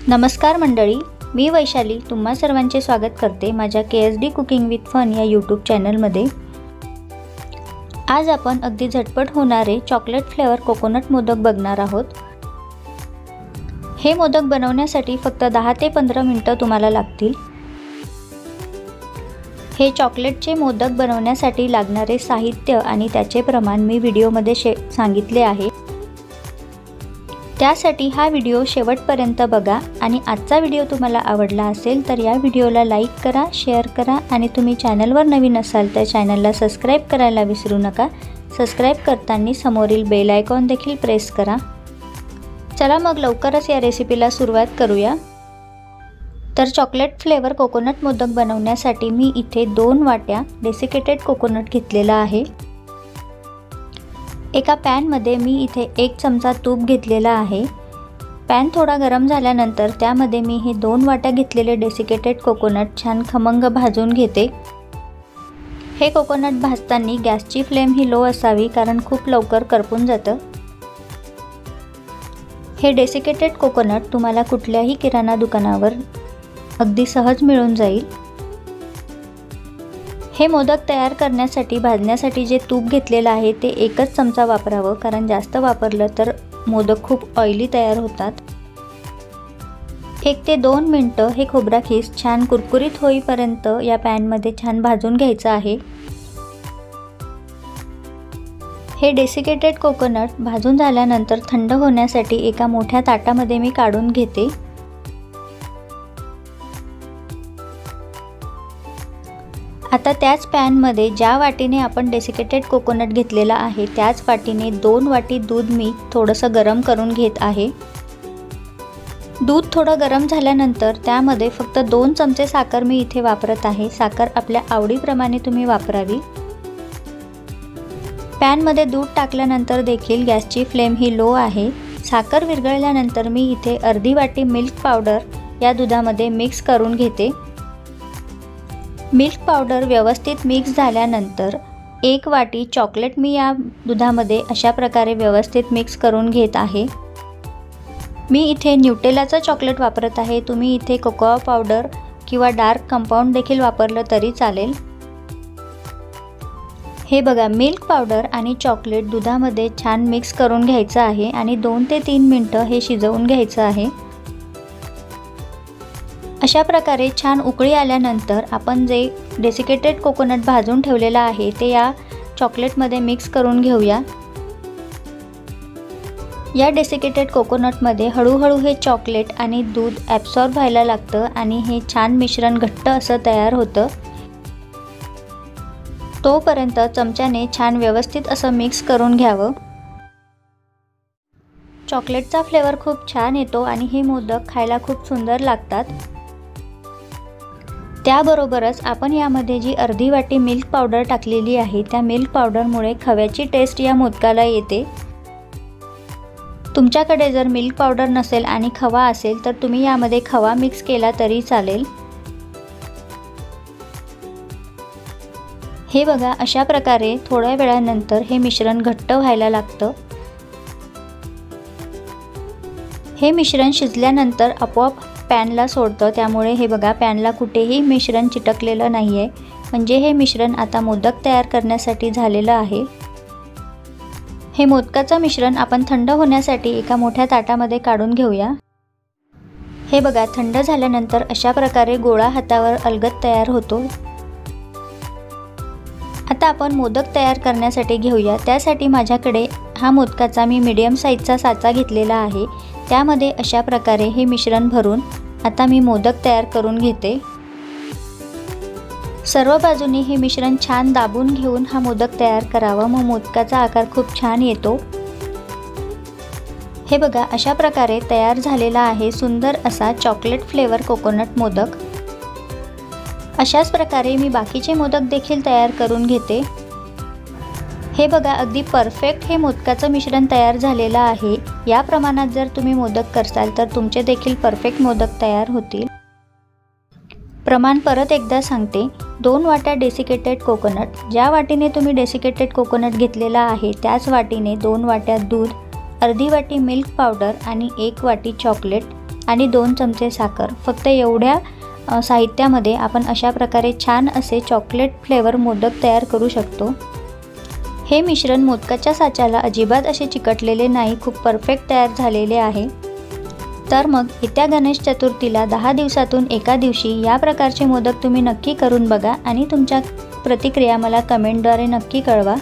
नमस्कार मंडळी, मी वैशाली तुम्हा सर्वांचे स्वागत करते माझ्या KSD कुकिंग विथ फन या यूट्यूब चॅनलमध्ये। आज आपण अगदी झटपट होणारे चॉकलेट फ्लेवर कोकोनट मोदक बघणार आहोत। हे मोदक बनवण्यासाठी फक्त 10 ते 15 मिनिटे तुम्हाला लागतील। हे चॉकलेटचे मोदक बनवण्यासाठी लागणारे साहित्य आणि त्याचे प्रमाण मी व्हिडिओमध्ये सांगितले आहे। त्यासाठी हा व्हिडिओ शेवटपर्यंत बघा आणि आजचा व्हिडिओ तुम्हाला आवडला असेल तर या व्हिडिओला लाईक करा, शेअर करा आणि तुम्ही चॅनलवर नवीन असाल तर चॅनलला सबस्क्राइब करायला विसरू नका। सबस्क्राइब करताना समोरील बेल आयकॉन देखील प्रेस करा। चला मग लवकरच या रेसिपीला सुरुवात करूया। तर चॉकलेट फ्लेवर कोकोनट मोदक बनवण्यासाठी मी इथे 2 वाट्या डेसिकेटेड कोकोनट घेतलेला आहे। एका पॅन मध्ये मी इथे 1 चमचा तूप घेतलेला आहे। पॅन थोडा गरम झाल्यानंतर त्यामध्ये मी हे 2 वाट्या घेतलेले डेसिकेटेड कोकोनट छान खमंग भाजून घेते। हे कोकोनट भाजताना गॅसची फ्लेम ही लो असावी कारण खूप लवकर करपून जातं। हे डेसिकेटेड कोकोनट तुम्हाला कुठल्याही किराणा दुकानावर अगदी सहज मिळून जाईल। हे मोदक तयार करण्यासाठी भाजण्यासाठी जे तूप घेतलेलं आहे ते 1च चमचा वापरावं कारण जास्त वापरलं तर मोदक खूप ऑइली तयार होतात। 1 ते 2 मिनिटं हे खोबरा खीस छान कुरकुरीत होईपर्यंत या पॅन मध्ये छान भाजून घ्यायचं आहे। हे डेसिकेटेड कोकोनट भाजून झाल्यानंतर थंड होण्यासाठी एका मोठ्या ताटामध्ये मी काढून घेते। आता त्याच पॅन मध्ये ज्या वाटीने आपण डेसिकेटेड कोकोनट घेतलेला आहे त्याच वाटीने 2 वाटी दूध मी थोडंसं गरम करून घेत आहे। दूध थोडं गरम झाल्यानंतर त्यामध्ये फक्त 2 चमचे साखर मी इथे वापरत आहे। साखर आपल्या आवडीप्रमाणे तुम्ही वापरावी। पॅन मध्ये दूध टाकल्यानंतर देखील गॅसची फ्लेम ही लो आहे। साखर विरघळल्यानंतर मी इथे अर्धी वाटी मिल्क पावडर या दुधामध्ये मिक्स करून घेते। मिल्क पावडर व्यवस्थित मिक्स झाल्यानंतर 1 वाटी चॉकलेट मी या दुधामध्ये अशा प्रकारे व्यवस्थित मिक्स करून घेत आहे। मी इथे न्यूटेलाचं चॉकलेट वापरत आहे। तुम्ही इथे कोकोआ पावडर किंवा डार्क कंपाऊंड देखील वापरलं तरी चालेल। हे बघा, मिल्क पावडर आणि चॉकलेट दुधामध्ये छान मिक्स करून घ्यायचं आहे आणि 2 ते 3 मिनिटं हे शिजवून घ्यायचं आहे। अशा प्रकारे छान उकळी आल्यानंतर आपण जे डेसिकेटेड कोकोनट भाजून ठेवलेला आहे ते या चॉकलेटमध्ये मिक्स करून घेऊया। या डेसिकेटेड कोकोनटमध्ये हळूहळू हे चॉकलेट आणि दूध ॲब्सॉर्ब व्हायला लागतं आणि हे छान मिश्रण घट्ट असं तयार होतं। तोपर्यंत चमच्याने छान व्यवस्थित असं मिक्स करून घ्यावं। चॉकलेटचा फ्लेवर खूप छान येतो आणि हे मोदक खायला खूप सुंदर लागतात। त्याबरोबरच आपण यामध्ये जी अर्धी वाटी मिल्क पावडर टाकलेली आहे त्या मिल्क पावडरमुळे खव्याची टेस्ट या मोदकाला येते। तुमच्याकडे जर मिल्क पावडर नसेल आणि खवा असेल तर तुम्ही यामध्ये खवा मिक्स केला तरी चालेल। हे बघा, अशा प्रकारे थोड्या वेळानंतर हे मिश्रण घट्ट व्हायला लागतं। हे मिश्रण शिजल्यानंतर आपोआप पॅनला सोडतं, त्यामुळे हे बघा पॅनला कुठेही मिश्रण चिटकलेलं नाही आहे। म्हणजे हे मिश्रण आता मोदक तयार करण्यासाठी झालेलं आहे। हे मोदकाचं मिश्रण आपण थंड होण्यासाठी एका मोठ्या ताटामध्ये काढून घेऊया। हे बघा, थंड झाल्यानंतर अशा प्रकारे गोळा हातावर अलगद तयार होतो। आता आपण मोदक तयार करण्यासाठी घेऊया। त्यासाठी माझ्याकडे हा मोदकाचा मी मीडियम साईजचा साचा घेतलेला आहे। त्यामध्ये अशा प्रकारे हे मिश्रण भरून आता मी मोदक तयार करून घेते। सर्व बाजूनी हे मिश्रण छान दाबून घेऊन हा मोदक तयार करावा, मग मोदकाचा आकार खूप छान येतो। हे बघा, अशा प्रकारे तयार झालेला आहे सुंदर असा चॉकलेट फ्लेवर कोकोनट मोदक। अशाच प्रकारे मी बाकीचे मोदक देखील तयार करून घेते। हे बघा, अगदी परफेक्ट हे मोदकाचं मिश्रण तयार झालेलं आहे। या प्रमाणात जर तुम्ही मोदक करसाल तर तुमचे देखील परफेक्ट मोदक तयार होतील। प्रमाण परत एकदा सांगते, 2 वाट्या डेसिकेटेड कोकोनट, ज्या वाटीने तुम्ही डेसिकेटेड कोकोनट घेतलेला आहे त्याच वाटीने 2 वाट्या दूध, अर्धी वाटी मिल्क पावडर आणि 1 वाटी चॉकलेट आणि 2 चमचे साखर. फक्त एवढ्या साहित्यामध्ये आपण अशा प्रकारे छान असे चॉकलेट फ्लेवर मोदक तयार करू शकतो. हे मिश्रण मोदकाच्या साच्याला अजिबात असे चिकटलेले नाही, खूप परफेक्ट तयार झालेले आहे. तर मग येत्या गणेश चतुर्थीला 10 दिवसातून एका दिवशी या प्रकारचे मोदक तुम्ही नक्की करून बघा आणि तुमच्या प्रतिक्रिया मला कमेंटद्वारे नक्की कळवा.